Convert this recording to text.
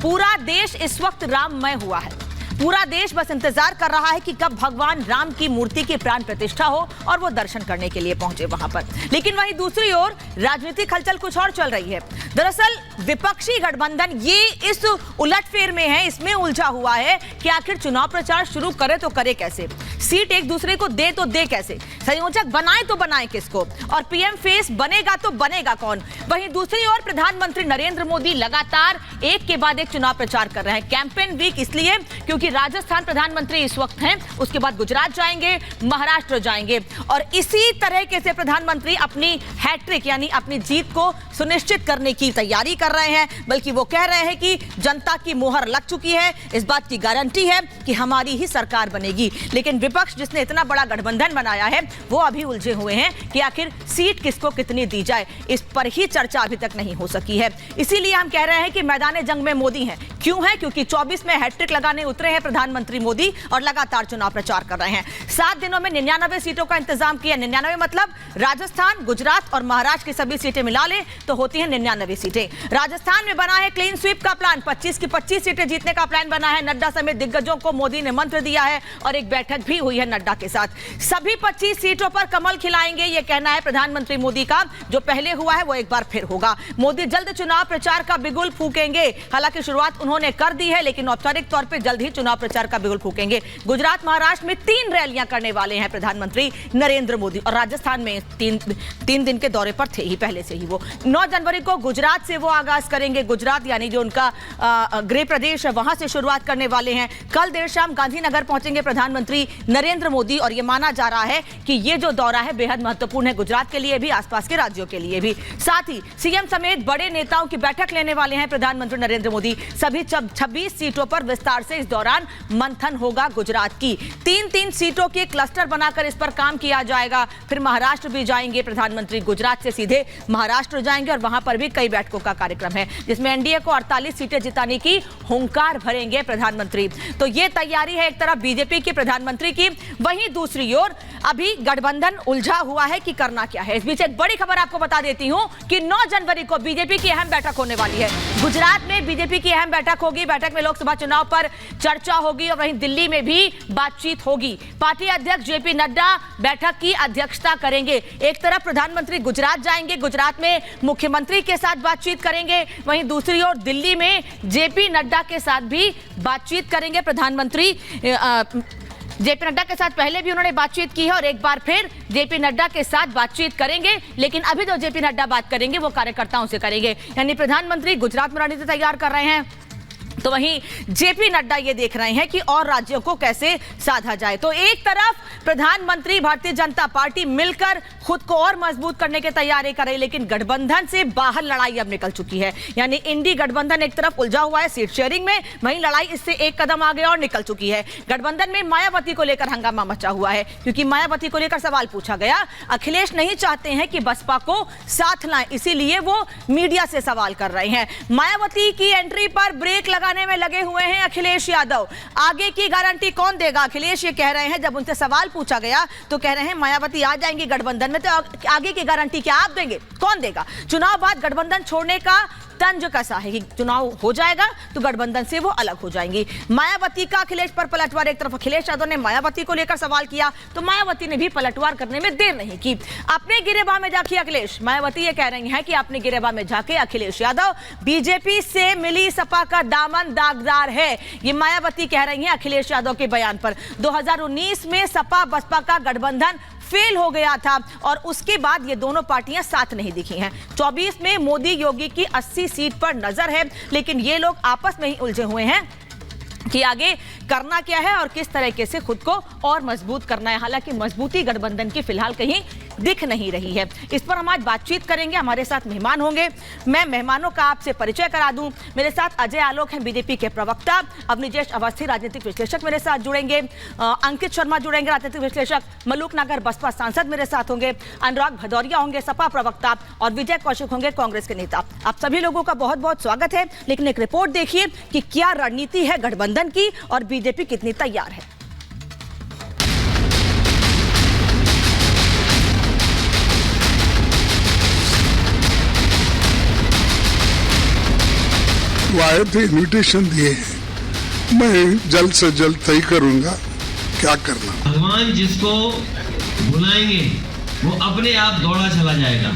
पूरा देश इस वक्त राममय हुआ है। पूरा देश बस इंतजार कर रहा है कि कब भगवान राम की मूर्ति की प्राण प्रतिष्ठा हो और वो दर्शन करने के लिए पहुंचे वहां पर। लेकिन वहीं दूसरी ओर राजनीतिक हलचल कुछ और चल रही है। दरअसल विपक्षी गठबंधन ये इस उलटफेर में है, इसमें उलझा हुआ है कि आखिर चुनाव प्रचार शुरू करे तो करे कैसे, सीट एक दूसरे को दे तो दे कैसे, संयोजक बनाए तो बनाए किसको, और पीएम फेस बनेगा तो बनेगा कौन। वहीं दूसरी ओर प्रधानमंत्री नरेंद्र मोदी लगातार एक के बाद एक चुनाव प्रचार कर रहे हैं। कैंपेन वीक इसलिए क्योंकि राजस्थान प्रधानमंत्री इस वक्त हैं, उसके बाद गुजरात जाएंगे, महाराष्ट्र जाएंगे, और इसी तरह से प्रधानमंत्री अपनी हैट्रिक यानी अपनी जीत को सुनिश्चित करने की तैयारी कर रहे हैं। बल्कि वो कह रहे हैं कि जनता की मोहर लग चुकी है, इस बात की गारंटी है कि हमारी ही सरकार बनेगी। लेकिन विपक्ष जिसने इतना बड़ा गठबंधन बनाया है वो अभी उलझे हुए हैं कि आखिर सीट किसको कितनी दी जाए, इस पर ही चर्चा अभी तक नहीं हो सकी है। इसीलिए हम कह रहे हैं कि मैदान जंग में मोदी हैं। क्यों है? क्योंकि 24 में हैट्रिक लगाने उतरे हैं प्रधानमंत्री मोदी और लगातार चुनाव प्रचार कर रहे हैं। 7 दिनों में 99 सीटों का इंतजाम किया। 99 मतलब राजस्थान, गुजरात और महाराष्ट्र की सभी सीटें मिला ले तो होती हैं 99 सीटें। राजस्थान में बना है क्लीन स्वीप का प्लान, 25 की 25 सीटें जीतने का प्लान बना है। नड्डा समेत दिग्गजों को मोदी ने मंत्र दिया है और एक बैठक भी हुई है नड्डा के साथ। सभी 25 सीटों पर कमल खिलाएंगे, यह कहना है प्रधानमंत्री मोदी का। जो पहले हुआ है वो एक बार फिर होगा। मोदी जल्द चुनाव प्रचार का बिगुल फूकेंगे। हालांकि शुरुआत उन्होंने कर दी है, लेकिन औपचारिक तौर पर जल्द ही चुनाव प्रचार का बिगुल फूकेंगे। गुजरात, महाराष्ट्र में 3 रैलियां करने वाले हैं प्रधानमंत्री नरेंद्र मोदी, और राजस्थान में 3 दिन के दौरे पर थे ही पहले से ही वो। 9 जनवरी को गुजरात से वो आगाज करेंगे। गुजरात यानी जो उनका गृह प्रदेश है वहां से शुरुआत करने वाले हैं। कल देर शाम गांधीनगर पहुंचेंगे प्रधानमंत्री नरेंद्र मोदी, और यह माना जा रहा है कि यह जो दौरा है बेहद महत्वपूर्ण है गुजरात के लिए भी, आसपास के राज्यों के लिए भी। साथ ही सीएम समेत बड़े नेताओं की बैठक लेने वाले हैं प्रधानमंत्री नरेंद्र मोदी। सभी 26 सीटों पर विस्तार से इस दौरान मंथन होगा गुजरात की। 3-3 सीटों के क्लस्टर बनाकर इस पर काम किया जाएगा। फिर महाराष्ट्र भी जाएंगे प्रधानमंत्री, गुजरात से सीधे महाराष्ट्र जाएंगे और वहां पर भी कई बैठकों का कार्यक्रम है, जिसमें एनडीए को 48 सीटें जिताने की हुंकार भरेंगे प्रधानमंत्री। तो ये तैयारी है एक तरफ बीजेपी की, प्रधानमंत्री की, वहीं दूसरी ओर अभी गठबंधन उलझा हुआ है कि करना क्या है। इस बीच एक बड़ी खबर आपको बता देती हूं कि 9 जनवरी को बीजेपी की अहम बैठक होने वाली है। गुजरात में बीजेपी की अहम बैठक होगी। बैठक में लोकसभा चुनाव पर चर्चा होगी और वहीं दिल्ली में भी बातचीत होगी। पार्टी अध्यक्ष जेपी नड्डा बैठक की अध्यक्षता करेंगे। एक तरफ प्रधानमंत्री गुजरात जाएंगे, गुजरात में मुख्यमंत्री के साथ बातचीत करेंगे, वहीं दूसरी ओर दिल्ली में जेपी नड्डा के साथ भी बातचीत करेंगे प्रधानमंत्री। जेपी नड्डा के साथ पहले भी उन्होंने बातचीत की है और एक बार फिर जेपी नड्डा के साथ बातचीत करेंगे। लेकिन अभी जो जेपी नड्डा बात करेंगे वो कार्यकर्ताओं से करेंगे। यानी प्रधानमंत्री गुजरात में रणनीति तैयार कर रहे हैं, तो वहीं जेपी नड्डा ये देख रहे हैं कि और राज्यों को कैसे साधा जाए। तो एक तरफ प्रधानमंत्री भारतीय जनता पार्टी मिलकर खुद को और मजबूत करने की तैयारी कर रही, लेकिन गठबंधन से बाहर लड़ाई अब निकल चुकी है। यानी इंडी गठबंधन एक तरफ उलझा हुआ है सीट शेयरिंग में, वहीं लड़ाई इससे एक कदम आगे और निकल चुकी है। गठबंधन में मायावती को लेकर हंगामा मचा हुआ है, क्योंकि मायावती को लेकर सवाल पूछा गया। अखिलेश नहीं चाहते हैं कि बसपा को साथ लाएं, इसीलिए वो मीडिया से सवाल कर रहे हैं। मायावती की एंट्री पर ब्रेक लगाने में लगे हुए हैं अखिलेश यादव। आगे की गारंटी कौन देगा? अखिलेश ये कह रहे हैं, जब उनसे सवाल पूछा गया तो कह रहे हैं मायावती आ जाएंगी गठबंधन में, तो आगे की गारंटी क्या आप देंगे? कौन देगा? चुनाव बाद गठबंधन छोड़ने का तंज कसा है कि चुनाव हो जाएगा तो गठबंधन से वो अलग हो जाएंगी। मायावती का अखिलेश पर पलटवार। एक तरफ अखिलेश यादव ने मायावती को लेकर सवाल किया तो मायावती ने भी पलटवार करने में देर नहीं की। अपने गिरेबान में जाके अखिलेश, मायावती ये कह रही हैं कि अपने गिरेबान में जाके अखिलेश यादव बीजेपी से मिली सपा का दामन दागदार है। ये मायावती कह रही हैं अखिलेश यादव के बयान पर। 2019 में सपा बसपा का गठबंधन फेल हो गया था और उसके बाद ये दोनों पार्टियां साथ नहीं दिखी हैं। 24 में मोदी योगी की 80 सीट पर नजर है, लेकिन ये लोग आपस में ही उलझे हुए हैं कि आगे करना क्या है और किस तरीके से खुद को और मजबूत करना है। हालांकि मजबूती गठबंधन की फिलहाल कहीं दिख नहीं रही है। इस पर हम आज बातचीत करेंगे। हमारे साथ मेहमान होंगे। मैं मेहमानों का आपसे परिचय करा दूं। मेरे साथ अजय आलोक हैं, बीजेपी के प्रवक्ता। अवनिजेश अवस्थी, राजनीतिक विश्लेषक, मेरे साथ जुड़ेंगे। अंकित शर्मा जुड़ेंगे, राजनीतिक विश्लेषक। मलूक नगर बसपा सांसद मेरे साथ होंगे। अनुराग भदौरिया होंगे, सपा प्रवक्ता, और विजय कौशिक होंगे, कांग्रेस के नेता। आप सभी लोगों का बहुत बहुत स्वागत है। लेकिन एक रिपोर्ट देखिए कि क्या रणनीति है गठबंधन की और बीजेपी कितनी तैयार है। वो आए थे, इन्विटेशन दिए हैं, मैं जल्द से जल्द तय करूंगा क्या करना। भगवान जिसको बुलाएंगे वो अपने आप दौड़ा चला जाएगा।